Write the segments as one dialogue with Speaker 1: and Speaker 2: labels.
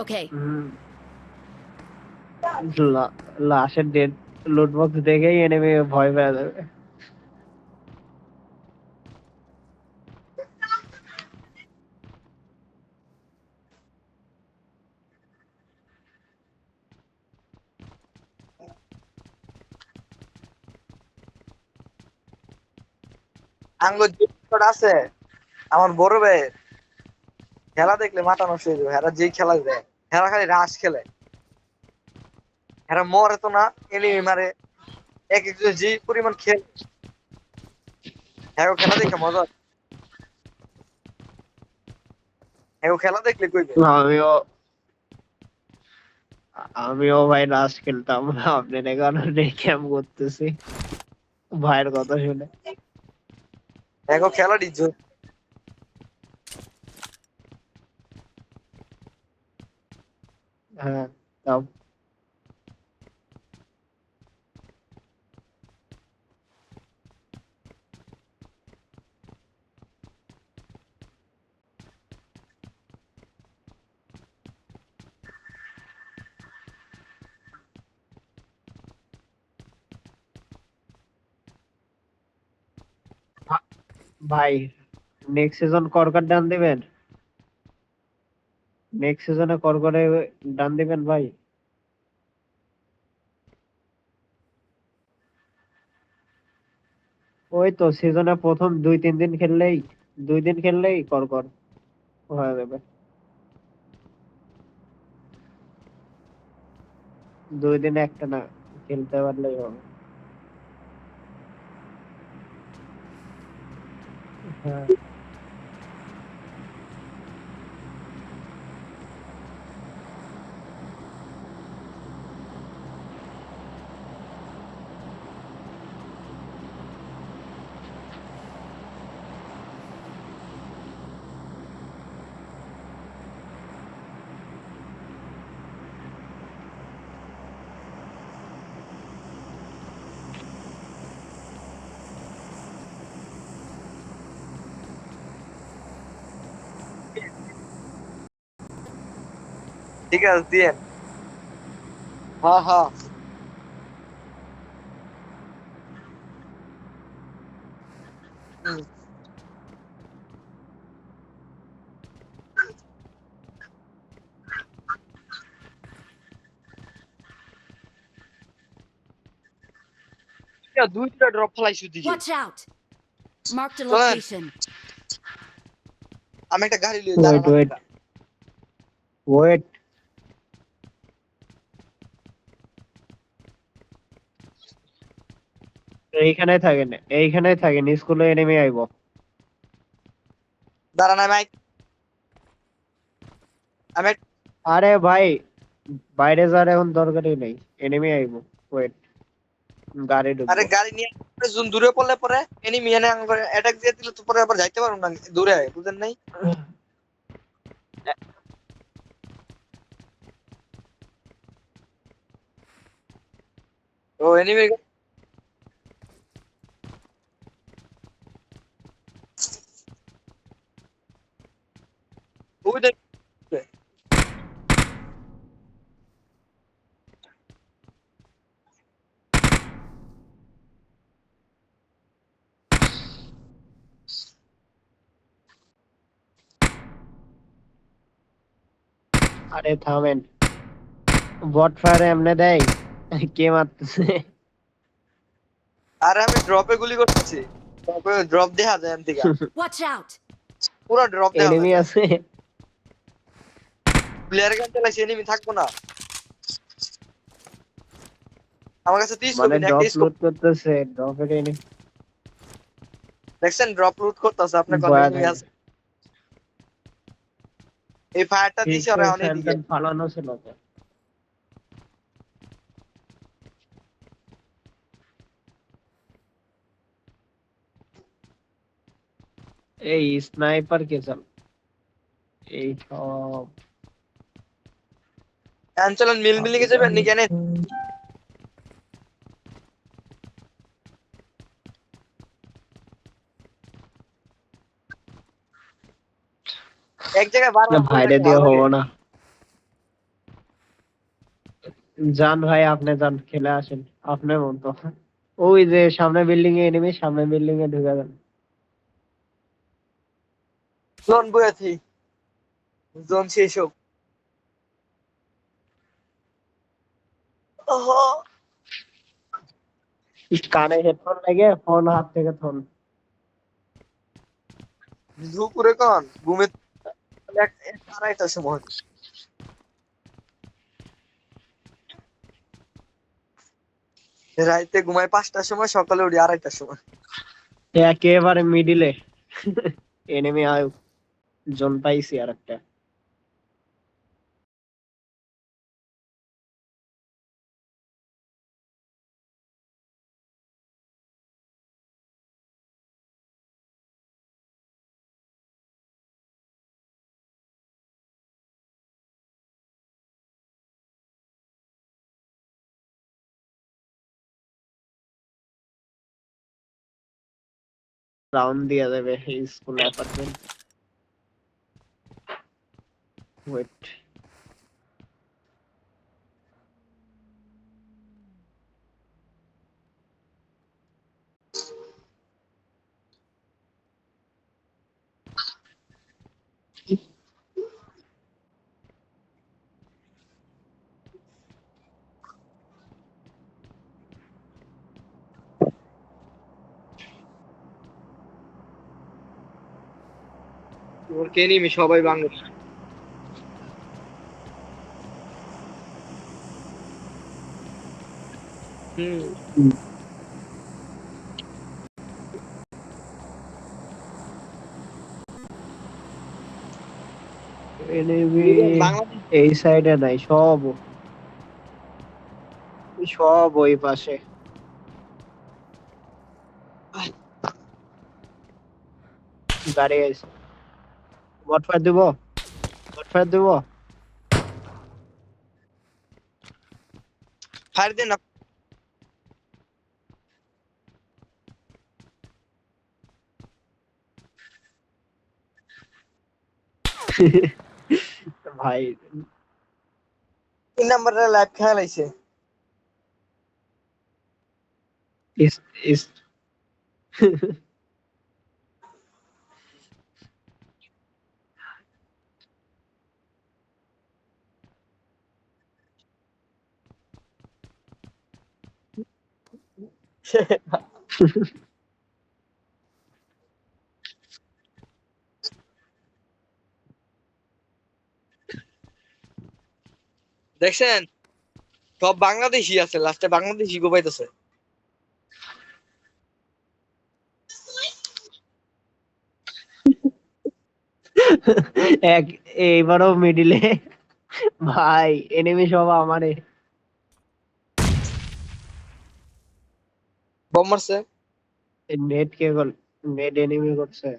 Speaker 1: Okay.
Speaker 2: লাশের dead লুট box দেখেই এনিমি ভয় পেয়ে যাবে।
Speaker 3: আঙ্গ যে আছে আমার বড় ভাই খেলা দেখলে মাথা নষ্ট হয়ে যাবে। হেরা যেই খেলা দেয় হেরা খালি রাশ খেলে, হেরা মরে তো না, এনিমি মারে। এক একজন যে পরিমাণ খেল, হ্যাঁ খেলা দেখে মজা। হ্যাঁ খেলা দেখলে কইবে
Speaker 2: আমিও আমিও ভাই রাশ খেলতাম, আপনার কারণে ক্যাম্প করতেছি ভাইয়ের কথা শুনে।
Speaker 3: হ্যাঁ খেলা দিচ্ছ।
Speaker 2: হ্যাঁ তাও ভাই নেক্সট সিজন করকট ডান দিবেন, নেক্সট সিজনে করকটে ডান দিবেন ভাই। ওই তো সিজনে প্রথম 2-3 দিন খেললেই, 2 দিন খেললেই করকট হয়ে যাবে। 2 দিন একটা না খেলতে পারলেই হবে। হ্যাঁ
Speaker 3: ঠিক আছে দিয়ে। হ্যাঁ হ্যাঁ দুইটা ড্রপ ফেলাইছি দিকে।
Speaker 1: Watch out. Marked a
Speaker 3: চলেন
Speaker 1: location.
Speaker 3: আমি একটা গাড়ি লিয়ে
Speaker 2: ওয়েট
Speaker 3: দাঁড়ান
Speaker 2: ওয়েট
Speaker 3: আপনারা।
Speaker 2: ওয়েট, এইখানেই থাকেন, এইখানেই থাকেন, স্কুলে এনিমি আইব।
Speaker 3: দাঁড়ান আমি আমি
Speaker 2: আরে ভাই বাইরে যাওয়ার এখন দরকারই নেই, এনিমি আইব। ওয়েট, গাড়ি
Speaker 3: আরে
Speaker 2: ঢুকবো।
Speaker 3: গাড়ি নিয়ে জুন দূরে পড়লে পরে এনিমি এনে অ্যাটাক দিয়ে দিলে তো পরে আবার যাইতে পারবো না দূরে, বুঝেন নাই? ও এনিমি ওই দেখ।
Speaker 2: আরে থামেন, বট ফায়ার এমনে দেয়, কে মারতেছে?
Speaker 3: আর আমি ড্রপে গুলি করতেছি, ড্রপে ড্রপ দেখা যায় এন থেকে,
Speaker 1: Watch out.
Speaker 3: পুরো ড্রপ দেখা
Speaker 2: এনিমি
Speaker 3: যায়।
Speaker 2: আছে।
Speaker 3: প্লেয়ার গান চালাইছি এনিমি থাকবো না। আমার কাছে 30
Speaker 2: মানে
Speaker 3: কপি না, একটা
Speaker 2: ড্রপ
Speaker 3: স্কোপ
Speaker 2: লুট করতেছে, ড্রপের এনিমি
Speaker 3: দেখছেন, ড্রপ লুট করতেছে আপনার কোন
Speaker 2: বয়া
Speaker 3: এনিমি
Speaker 2: থাকে।
Speaker 3: আছে। এই ফায়ারটা দিছে আর
Speaker 2: সিক্সের
Speaker 3: এখন এইদিকে।
Speaker 2: স্যান্ডেল ফালানো ছিল তো। এই স্নাইপার কে চাল, এই সব
Speaker 3: চলেন মিল মিলিংয়ে যাবেন নি কেন? এক জায়গায় বারবার পড়ে
Speaker 2: ভাইরে
Speaker 3: থাকতে
Speaker 2: দিয়ে
Speaker 3: ভালো লাগে।
Speaker 2: হবো না। যান ভাই, আপনি যান, খেলে আসেন আপনার মতো। ওই যে সামনে বিল্ডিং এ এনিমি, সামনে বিল্ডিং এ ঢুকে যান।
Speaker 3: জোন বইয়াছি, জোন শেষ হোক। ওহো,
Speaker 2: কানে হেডফোন লাগে, ফোন হাত থেকে ফোন।
Speaker 3: দুপুরে কন ঘুমে আড়াইটার সময়, রাইতে ঘুমাই 5টার সময়, সকালে উঠি 2:30টার সময়।
Speaker 2: একেবারে মিডিলে এনিমি আয়, জোন পাইছি আর একটা। রাউন্ড দিয়ে দেবে এই স্কুল অ্যাপার্টমেন্ট। ওয়েট,
Speaker 3: ওর কে নিমি সবাই বাংলাদেশ। হুম,
Speaker 2: এনিমি
Speaker 3: বাংলাদেশ।
Speaker 2: এই সাইডে নাই, সব সব ওই পাশে। গাড়ি আছে, বটফায়ার দিব, বটফায়ার দিব।
Speaker 3: ফায়ার দেন না।
Speaker 2: ভাই
Speaker 3: 3 নম্বরের লাইভ খেলাইছে।
Speaker 2: ইস ইস
Speaker 3: দেখছেন, সব বাংলাদেশি আছে, লাস্টে বাংলাদেশি গোবাইতেছে।
Speaker 2: এক, এইবারও মিডিলে ভাই, এনিমি সব আমারে।
Speaker 3: বম মারছে।
Speaker 2: নেট কে গল, নেট এনিমি করছে।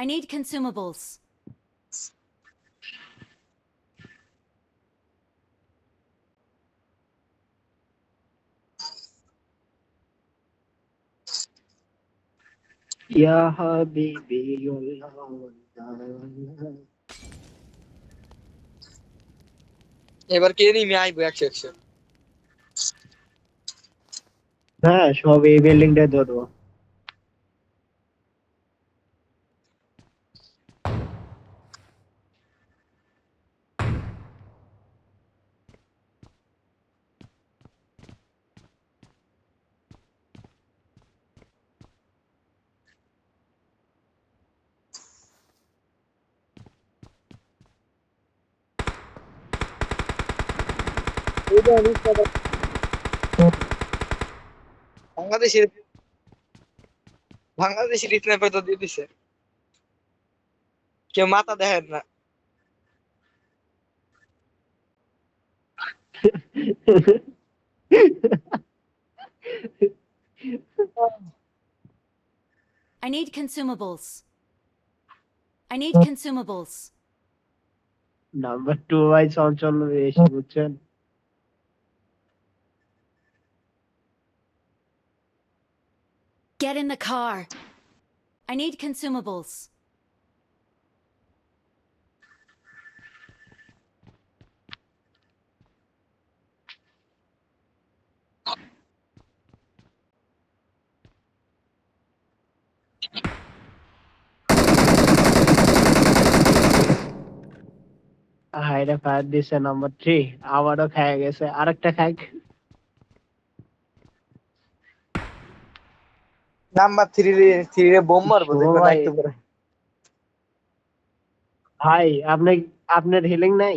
Speaker 1: I need consumables.
Speaker 2: ইয়া হাবিবি আল্লাহ।
Speaker 3: এবার কে নিমি আইবো 100-100।
Speaker 2: হ্যাঁ, সব এই বিল্ডিংটাই ধরবো।
Speaker 3: বাংলাদেশের বাংলাদেশের স্নাইপার তো দিয়ে দিছে, কেউ মাথা দেখেন না।
Speaker 1: I need consumables. I need consumables.
Speaker 2: Number 2 ভাই চঞ্চল বেশি বুঝছেন।
Speaker 1: Get in the car. I need consumables.
Speaker 2: হাইরে ফায়ার দিছে নাম্বার 3, আবারও খায় গেছে, আরেকটা খাই।
Speaker 3: নাম্বার 3 রে বোম মারবো
Speaker 2: শুভ
Speaker 3: দেখো না
Speaker 2: ভাই,
Speaker 3: একটু পরে।
Speaker 2: ভাই আপনি, আপনার হিলিং নাই?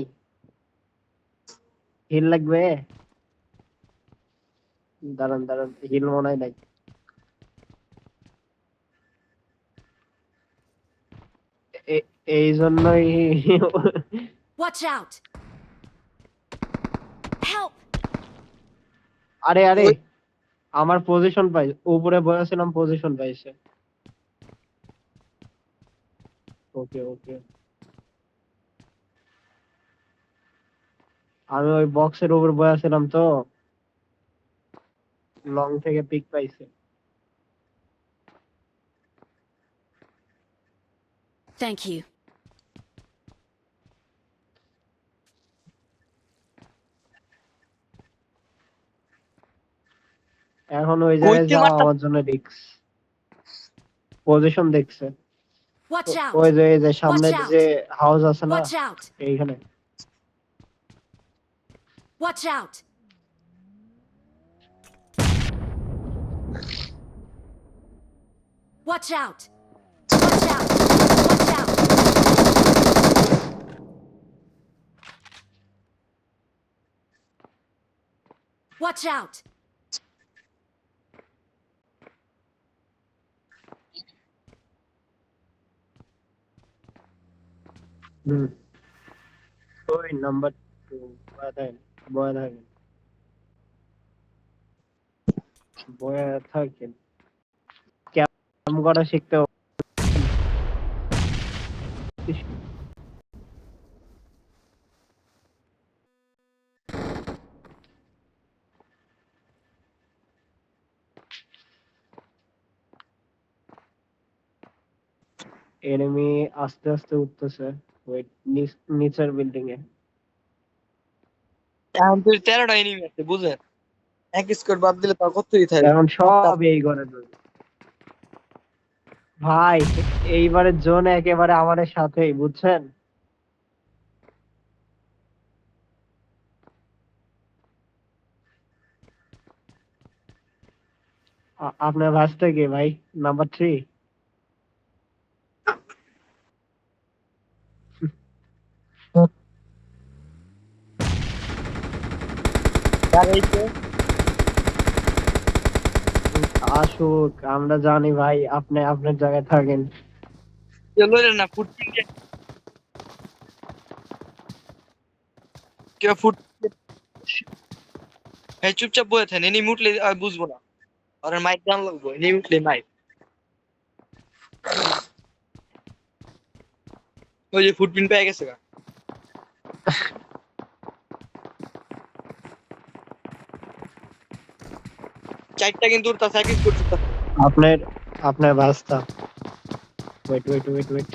Speaker 2: হিল লাগবে? দাঁড়ান দাঁড়ান, হিল মনে হয় নাই। এই জন্যই
Speaker 1: Watch out. Help.
Speaker 2: আরে আরে, আমার পজিশন পাই, উপরে বসেছিলাম, পজিশন পাইছে। ওকে ওকে, আমি ওই বক্সের উপর বসেছিলাম তো, লং থেকে পিক পাইছে।
Speaker 1: Thank you.
Speaker 2: এখন ওই জায়গায়
Speaker 3: কইতে
Speaker 2: যাওয়া
Speaker 3: মারতা
Speaker 2: আমার জন্য রিস্ক। পজিশন দেখছে।
Speaker 1: Watch
Speaker 2: ওই
Speaker 1: out.
Speaker 2: যে এই যে সামনে
Speaker 1: Watch out.
Speaker 2: যে হাউস আছে না,
Speaker 1: Watch out.
Speaker 2: এইখানে।
Speaker 1: Watch out. Watch out. Watch out. Watch out. Watch out.
Speaker 2: হুম, ওই নাম্বার 2 বয় থাকেন, বয় থাকেন, বয় থাকেন। ক্যাম করা শিখতে হবে। এনিমি আস্তে আস্তে উঠতেছে, ওই নিচের বিল্ডিং এ।
Speaker 3: এখন তুই 13টা এনিমি আছে বুঝেন, এক স্কোর বাদ দিলে তাও কতই থাকে।
Speaker 2: এখন সব এই ঘরে ঢুকে। ভাই এইবারের জোন একেবারে আমাদের সাথেই, বুঝছেন। আপনার ভাসতে কে ভাই? নাম্বার 3।
Speaker 3: আর এই তো
Speaker 2: আসুক, আমরা জানি ভাই আপনি আপনার জায়গায় থাকেন।
Speaker 3: চলো রে না ফুটপিন কেউ ফুট এই চুপচাপ বসে থাকেন, এনিমি উঠলে আর বুঝবো না। আর মাইক দাম লাগবো, এনিমি উঠলে মাইক। ওই যে ফুটপিন পেয়ে গেছে গা। চারটা কিন্তু উঠতাছে, এক এক করতে।
Speaker 2: আপনার আপনার ভাস্তা। Wait wait wait wait,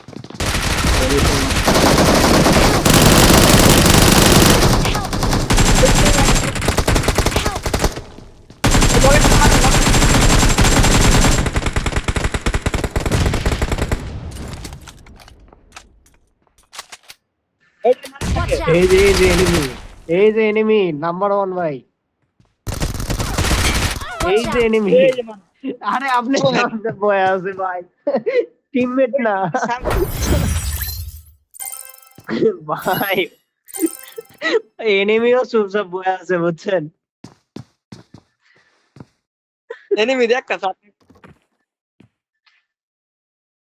Speaker 1: Watch
Speaker 2: এই
Speaker 1: out.
Speaker 2: যে এই যে এনিমি, এই যে এনিমি নাম্বার 1 ভাই, এই
Speaker 1: Watch
Speaker 2: যে
Speaker 1: out.
Speaker 2: এনিমি।
Speaker 3: এই যে man,
Speaker 2: আরে আপনি সামনে বয়ে আছে ভাই, টিমমেট না ভাই, এনিমিও চুপচাপ বয়ে আছে বুঝছেন।
Speaker 3: এনিমি দেখ একটা